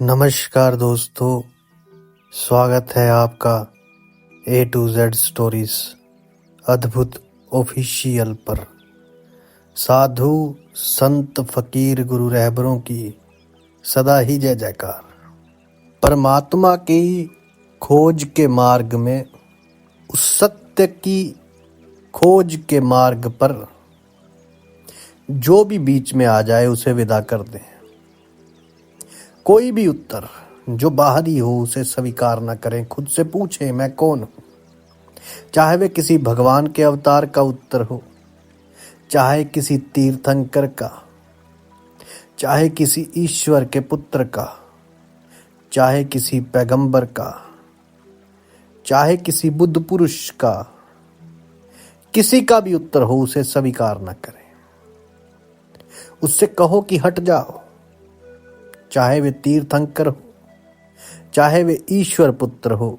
नमस्कार दोस्तों, स्वागत है आपका A to Z स्टोरीज अद्भुत ऑफिशियल पर। साधु संत फकीर गुरु रहबरों की सदा ही जय जयकार। परमात्मा की खोज के मार्ग में, उस सत्य की खोज के मार्ग पर जो भी बीच में आ जाए उसे विदा कर दें। कोई भी उत्तर जो बाहरी हो उसे स्वीकार न करें। खुद से पूछें, मैं कौन हूँ? चाहे वे किसी भगवान के अवतार का उत्तर हो, चाहे किसी तीर्थंकर का, चाहे किसी ईश्वर के पुत्र का, चाहे किसी पैगंबर का, चाहे किसी बुद्ध पुरुष का, किसी का भी उत्तर हो उसे स्वीकार न करें। उससे कहो कि हट जाओ। चाहे वे तीर्थंकर हो, चाहे वे ईश्वर पुत्र हो,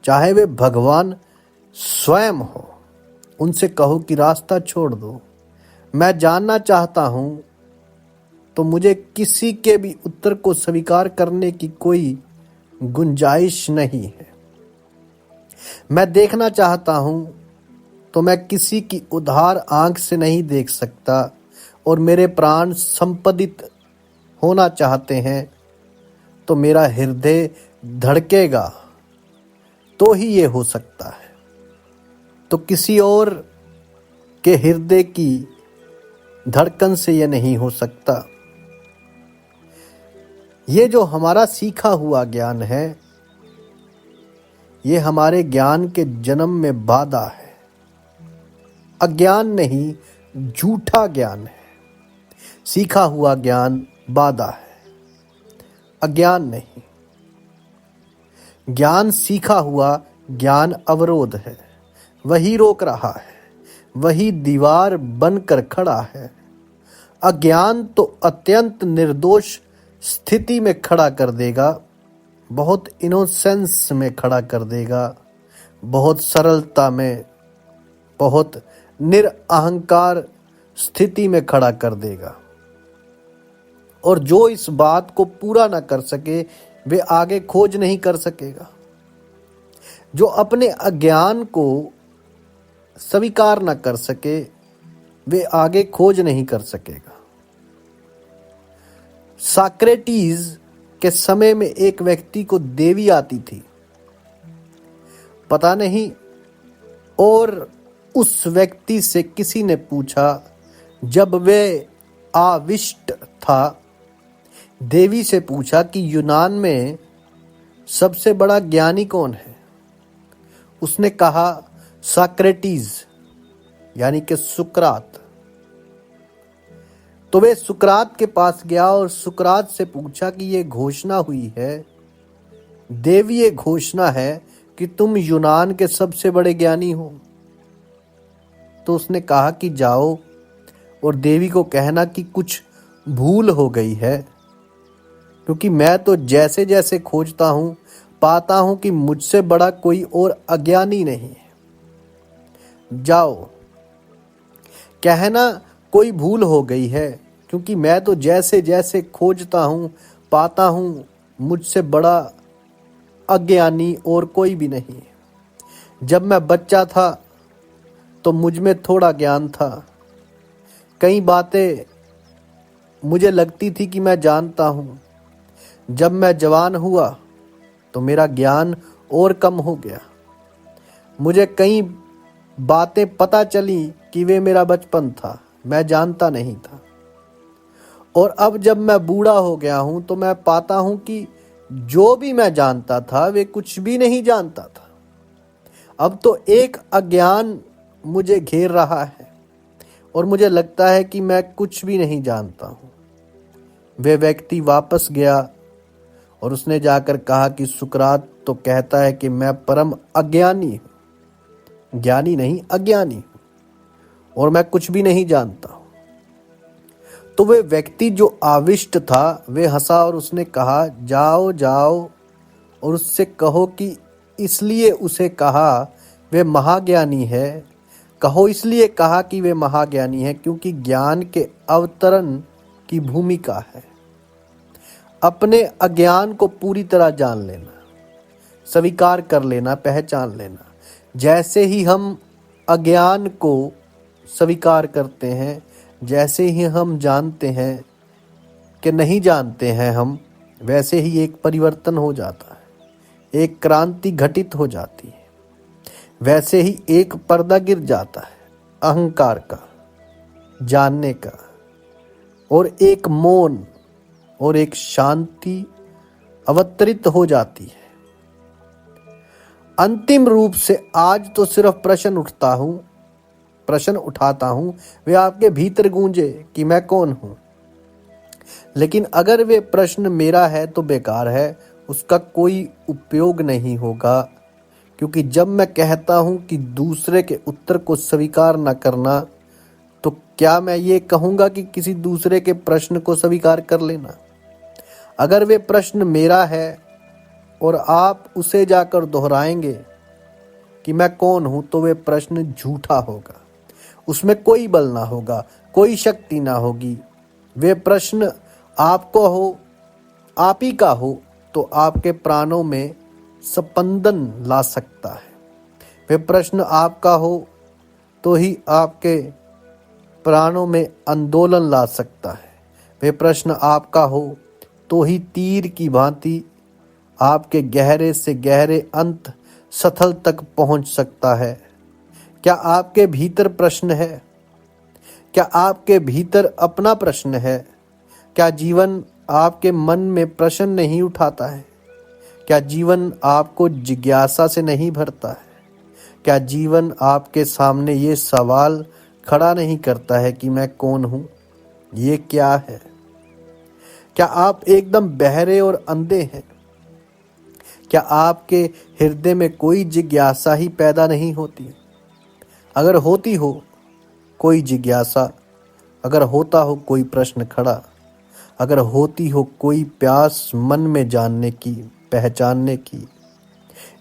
चाहे वे भगवान स्वयं हो, उनसे कहो कि रास्ता छोड़ दो। मैं जानना चाहता हूं तो मुझे किसी के भी उत्तर को स्वीकार करने की कोई गुंजाइश नहीं है। मैं देखना चाहता हूं तो मैं किसी की उधार आंख से नहीं देख सकता, और मेरे प्राण संपदित होना चाहते हैं तो मेरा हृदय धड़केगा तो ही ये हो सकता है। तो किसी और के हृदय की धड़कन से ये नहीं हो सकता। ये जो हमारा सीखा हुआ ज्ञान है, ये हमारे ज्ञान के जन्म में बाधा है। अज्ञान नहीं, झूठा ज्ञान है। सीखा हुआ ज्ञान बाधा है, अज्ञान नहीं। ज्ञान सीखा हुआ ज्ञान अवरोध है, वही रोक रहा है, वही दीवार बनकर खड़ा है। अज्ञान तो अत्यंत निर्दोष स्थिति में खड़ा कर देगा, बहुत इनोसेंस में खड़ा कर देगा, बहुत सरलता में, बहुत निरअहंकार स्थिति में खड़ा कर देगा। और जो इस बात को पूरा न कर सके वे आगे खोज नहीं कर सकेगा। जो अपने अज्ञान को स्वीकार न कर सके वे आगे खोज नहीं कर सकेगा। साक्रेटीज के समय में एक व्यक्ति को देवी आती थी, पता नहीं, और उस व्यक्ति से किसी ने पूछा, जब वे आविष्ट था, देवी से पूछा कि यूनान में सबसे बड़ा ज्ञानी कौन है? उसने कहा साक्रेटीज, यानी कि सुकरात। तो वे सुकरात के पास गया और सुकरात से पूछा कि ये घोषणा हुई है, देवी ये घोषणा है कि तुम यूनान के सबसे बड़े ज्ञानी हो। तो उसने कहा कि जाओ और देवी को कहना कि कुछ भूल हो गई है, क्योंकि मैं तो जैसे जैसे खोजता हूं पाता हूं कि मुझसे बड़ा कोई और अज्ञानी नहीं है। जाओ कहना कोई भूल हो गई है, क्योंकि मैं तो जैसे जैसे खोजता हूं पाता हूं मुझसे बड़ा अज्ञानी और कोई भी नहीं है। जब मैं बच्चा था तो मुझ में थोड़ा ज्ञान था, कई बातें मुझे लगती थी कि मैं जानता हूं। जब मैं जवान हुआ तो मेरा ज्ञान और कम हो गया। मुझे कई बातें पता चली कि वे मेरा बचपन था, मैं जानता नहीं था। और अब जब मैं बूढ़ा हो गया हूं तो मैं पाता हूं कि जो भी मैं जानता था वे कुछ भी नहीं जानता था। अब तो एक अज्ञान मुझे घेर रहा है और मुझे लगता है कि मैं कुछ भी नहीं जानता हूं। वे व्यक्ति वापस गया और उसने जाकर कहा कि सुकरात तो कहता है कि मैं परम अज्ञानी हूं, ज्ञानी नहीं अज्ञानी हूं, और मैं कुछ भी नहीं जानता हूं। तो वे व्यक्ति जो आविष्ट था वे हंसा और उसने कहा, जाओ जाओ और उससे कहो कि इसलिए उसे कहा वे महाज्ञानी है। कहो इसलिए कहा कि वे महाज्ञानी है क्योंकि ज्ञान के अवतरण की भूमिका है। अपने अज्ञान को पूरी तरह जान लेना, स्वीकार कर लेना, पहचान लेना। जैसे ही हम अज्ञान को स्वीकार करते हैं, जैसे ही हम जानते हैं कि नहीं जानते हैं हम, वैसे ही एक परिवर्तन हो जाता है, एक क्रांति घटित हो जाती है। वैसे ही एक पर्दा गिर जाता है अहंकार का, जानने का, और एक मौन और एक शांति अवतरित हो जाती है। अंतिम रूप से आज तो सिर्फ प्रश्न उठाता हूं, वे आपके भीतर गूंजे कि मैं कौन हूं। लेकिन अगर वे प्रश्न मेरा है तो बेकार है, उसका कोई उपयोग नहीं होगा। क्योंकि जब मैं कहता हूं कि दूसरे के उत्तर को स्वीकार न करना, तो क्या मैं ये कहूंगा कि किसी दूसरे के प्रश्न को स्वीकार कर लेना? अगर वे प्रश्न मेरा है और आप उसे जाकर दोहराएंगे कि मैं कौन हूं, तो वे प्रश्न झूठा होगा, उसमें कोई बल ना होगा, कोई शक्ति ना होगी। वे प्रश्न आपको हो, आप ही का हो, तो आपके प्राणों में स्पंदन ला सकता है। वे प्रश्न आपका हो तो ही आपके प्राणों में आंदोलन ला सकता है। वे प्रश्न आपका हो तो ही तीर की भांति आपके गहरे से गहरे अंत स्थल तक पहुंच सकता है। क्या आपके भीतर प्रश्न है? क्या आपके भीतर अपना प्रश्न है? क्या जीवन आपके मन में प्रश्न नहीं उठाता है? क्या जीवन आपको जिज्ञासा से नहीं भरता है? क्या जीवन आपके सामने ये सवाल खड़ा नहीं करता है कि मैं कौन हूं, ये क्या है? क्या आप एकदम बहरे और अंधे हैं? क्या आपके हृदय में कोई जिज्ञासा ही पैदा नहीं होती? अगर होती हो कोई जिज्ञासा, अगर होता हो कोई प्रश्न खड़ा, अगर होती हो कोई प्यास मन में जानने की, पहचानने की,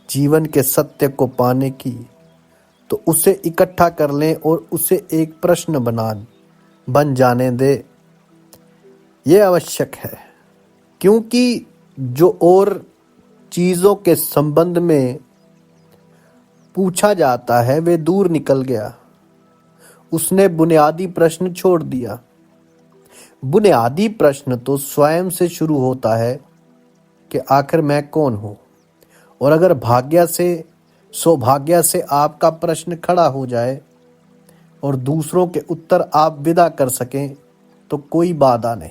जीवन के सत्य को पाने की, तो उसे इकट्ठा कर लें और उसे एक प्रश्न बन जाने दे। ये आवश्यक है, क्योंकि जो और चीज़ों के संबंध में पूछा जाता है वे दूर निकल गया। उसने बुनियादी प्रश्न छोड़ दिया। बुनियादी प्रश्न तो स्वयं से शुरू होता है कि आखिर मैं कौन हूं। और अगर सौभाग्य से आपका प्रश्न खड़ा हो जाए और दूसरों के उत्तर आप विदा कर सकें, तो कोई बाधा नहीं।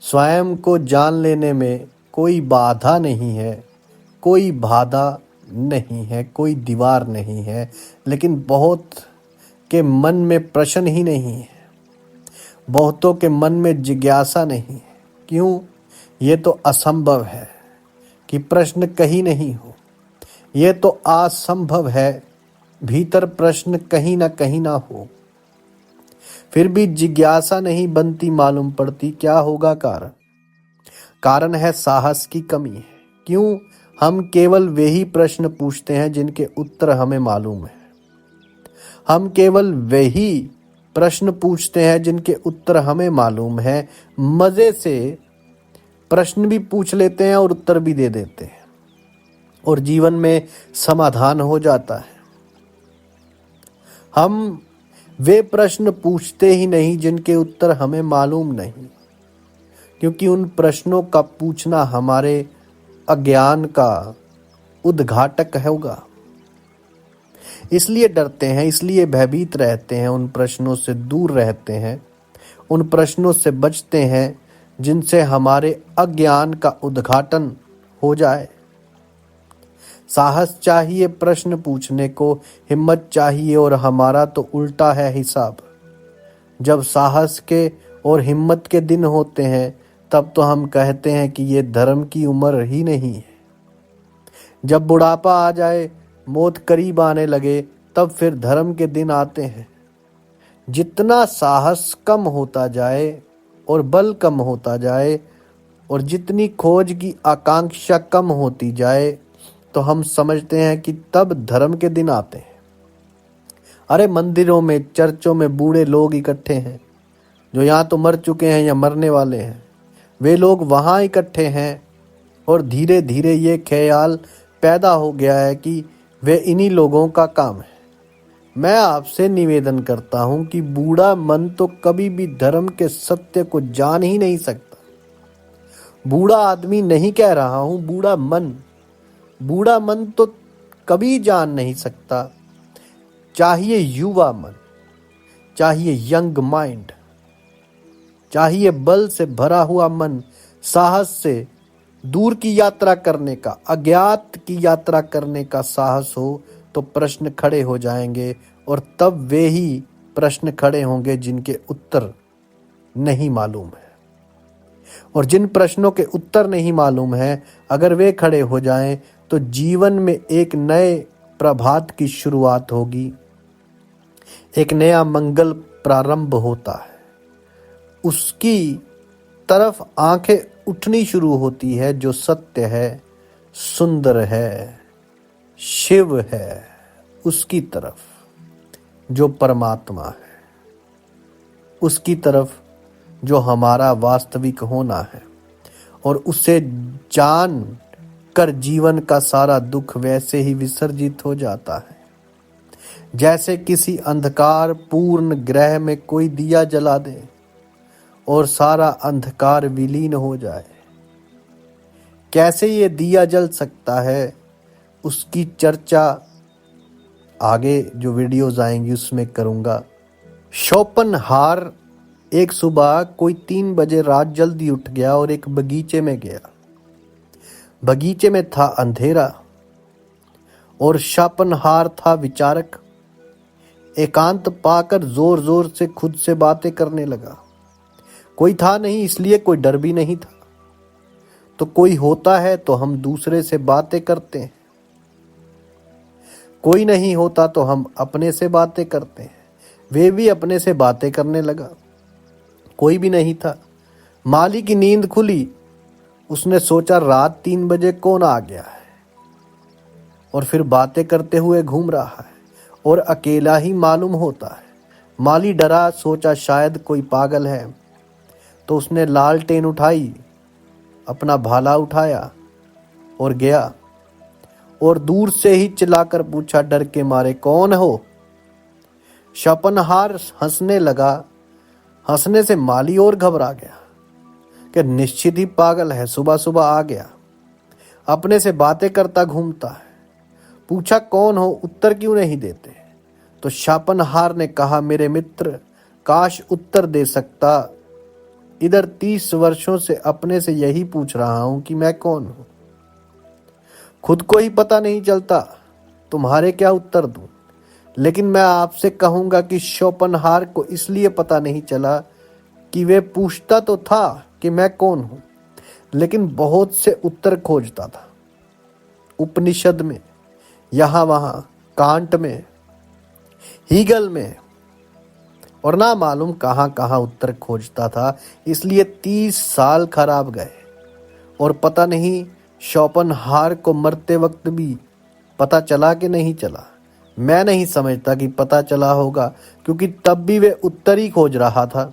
स्वयं को जान लेने में कोई बाधा नहीं है, कोई बाधा नहीं है, कोई दीवार नहीं है। लेकिन बहुत के मन में प्रश्न ही नहीं है, बहुतों के मन में जिज्ञासा नहीं है। क्यों? ये तो असंभव है कि प्रश्न कहीं नहीं हो। ये तो असंभव है भीतर प्रश्न कहीं ना हो। फिर भी जिज्ञासा नहीं बनती मालूम पड़ती। क्या होगा कारण? कारण है साहस की कमी है। क्यों? हम केवल वही प्रश्न पूछते हैं जिनके उत्तर हमें मालूम है। हम केवल वही प्रश्न पूछते हैं जिनके उत्तर हमें मालूम है। मजे से प्रश्न भी पूछ लेते हैं और उत्तर भी दे देते हैं, और जीवन में समाधान हो जाता है। हम वे प्रश्न पूछते ही नहीं जिनके उत्तर हमें मालूम नहीं, क्योंकि उन प्रश्नों का पूछना हमारे अज्ञान का उद्घाटक होगा। इसलिए डरते हैं, इसलिए भयभीत रहते हैं, उन प्रश्नों से दूर रहते हैं, उन प्रश्नों से बचते हैं जिनसे हमारे अज्ञान का उद्घाटन हो जाए। साहस चाहिए प्रश्न पूछने को, हिम्मत चाहिए, और हमारा तो उल्टा है हिसाब। जब साहस के और हिम्मत के दिन होते हैं तब तो हम कहते हैं कि ये धर्म की उम्र ही नहीं है। जब बुढ़ापा आ जाए, मौत करीब आने लगे, तब फिर धर्म के दिन आते हैं। जितना साहस कम होता जाए और बल कम होता जाए और जितनी खोज की आकांक्षा कम होती जाए, तो हम समझते हैं कि तब धर्म के दिन आते हैं। अरे मंदिरों में, चर्चों में बूढ़े लोग इकट्ठे हैं जो या तो मर चुके हैं या मरने वाले हैं। वे लोग वहां इकट्ठे हैं और धीरे धीरे ये ख्याल पैदा हो गया है कि वे इन्हीं लोगों का काम है। मैं आपसे निवेदन करता हूं कि बूढ़ा मन तो कभी भी धर्म के सत्य को जान ही नहीं सकता। बूढ़ा आदमी नहीं कह रहा हूं, बूढ़ा मन तो कभी जान नहीं सकता। चाहिए युवा मन, चाहिए यंग माइंड, चाहिए बल से भरा हुआ मन, साहस से दूर की यात्रा करने का, अज्ञात की यात्रा करने का साहस हो तो प्रश्न खड़े हो जाएंगे। और तब वे ही प्रश्न खड़े होंगे जिनके उत्तर नहीं मालूम है। और जिन प्रश्नों के उत्तर नहीं मालूम है, अगर वे खड़े हो जाएं तो जीवन में एक नए प्रभात की शुरुआत होगी, एक नया मंगल प्रारंभ होता है। उसकी तरफ आंखें उठनी शुरू होती है जो सत्य है, सुंदर है, शिव है, उसकी तरफ जो परमात्मा है, उसकी तरफ जो हमारा वास्तविक होना है। और उसे जान कर जीवन का सारा दुख वैसे ही विसर्जित हो जाता है जैसे किसी अंधकार पूर्ण ग्रह में कोई दिया जला दे और सारा अंधकार विलीन हो जाए। कैसे ये दिया जल सकता है, उसकी चर्चा आगे जो वीडियोस आएंगी उसमें करूंगा। शोपनहार एक सुबह कोई 3 बजे रात जल्दी उठ गया और एक बगीचे में गया। बगीचे में था अंधेरा और शोपनहार था विचारक। एकांत पाकर जोर जोर से खुद से बातें करने लगा। कोई था नहीं इसलिए कोई डर भी नहीं था। तो कोई होता है तो हम दूसरे से बातें करते हैं, कोई नहीं होता तो हम अपने से बातें करते हैं। वे भी अपने से बातें करने लगा। कोई भी नहीं था। माली की नींद खुली। उसने सोचा रात 3 बजे कौन आ गया है और फिर बातें करते हुए घूम रहा है और अकेला ही मालूम होता है। माली डरा, सोचा शायद कोई पागल है। तो उसने लालटेन उठाई, अपना भाला उठाया और गया और दूर से ही चिल्लाकर पूछा, डर के मारे कौन हो? शोपनहार हंसने लगा। हंसने से माली और घबरा गया कि निश्चित ही पागल है, सुबह सुबह आ गया, अपने से बातें करता घूमता है। पूछा कौन हो, उत्तर क्यों नहीं देते? तो शोपनहार ने कहा, मेरे मित्र, काश उत्तर दे सकता। इधर 30 वर्षों से अपने से यही पूछ रहा हूं कि मैं कौन हूं। खुद को ही पता नहीं चलता, तुम्हारे क्या उत्तर दूं। लेकिन मैं आपसे कहूंगा कि शोपनहार को इसलिए पता नहीं चला कि वे पूछता तो था कि मैं कौन हूं, लेकिन बहुत से उत्तर खोजता था। उपनिषद में, यहां वहां, कांट में, हीगल में और ना मालूम कहां कहां उत्तर खोजता था। इसलिए 30 साल खराब गए और पता नहीं शोपनहार को मरते वक्त भी पता चला कि नहीं चला। मैं नहीं समझता कि पता चला होगा, क्योंकि तब भी वे उत्तर ही खोज रहा था।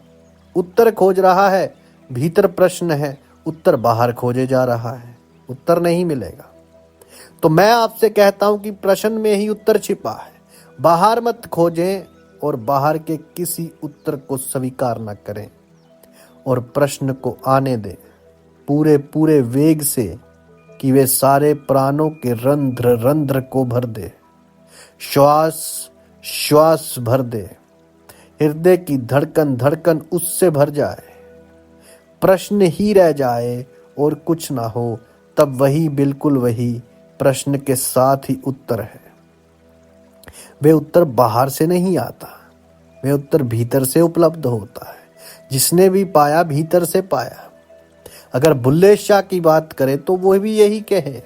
उत्तर खोज रहा है, भीतर प्रश्न है, उत्तर बाहर खोजे जा रहा है, उत्तर नहीं मिलेगा। तो मैं आपसे कहता हूं कि प्रश्न में ही उत्तर छिपा है। बाहर मत खोजें और बाहर के किसी उत्तर को स्वीकार न करें और प्रश्न को आने दें पूरे पूरे वेग से कि वे सारे प्राणों के रंध्र रंध्र को भर दे, श्वास श्वास भर दे, हृदय की धड़कन धड़कन उससे भर जाए। प्रश्न ही रह जाए और कुछ ना हो, तब वही बिल्कुल वही प्रश्न के साथ ही उत्तर है। वे उत्तर बाहर से नहीं आता, वे उत्तर भीतर से उपलब्ध होता है। जिसने भी पाया भीतर से पाया। अगर बुल्ले शाह की बात करें तो वो भी यही कहे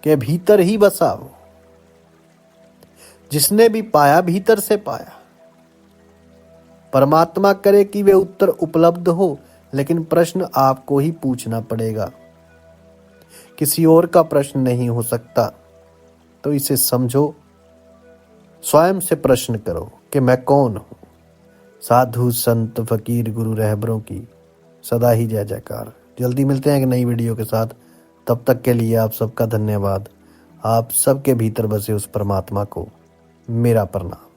कि भीतर ही बसा हो। जिसने भी पाया भीतर से पाया। परमात्मा करे कि वे उत्तर उपलब्ध हो, लेकिन प्रश्न आपको ही पूछना पड़ेगा, किसी और का प्रश्न नहीं हो सकता। तो इसे समझो, स्वयं से प्रश्न करो कि मैं कौन हूं। साधु संत फकीर गुरु रहबरों की सदा ही जय जयकार। जल्दी मिलते हैं एक नई वीडियो के साथ। तब तक के लिए आप सबका धन्यवाद। आप सबके भीतर बसे उस परमात्मा को मेरा प्रणाम।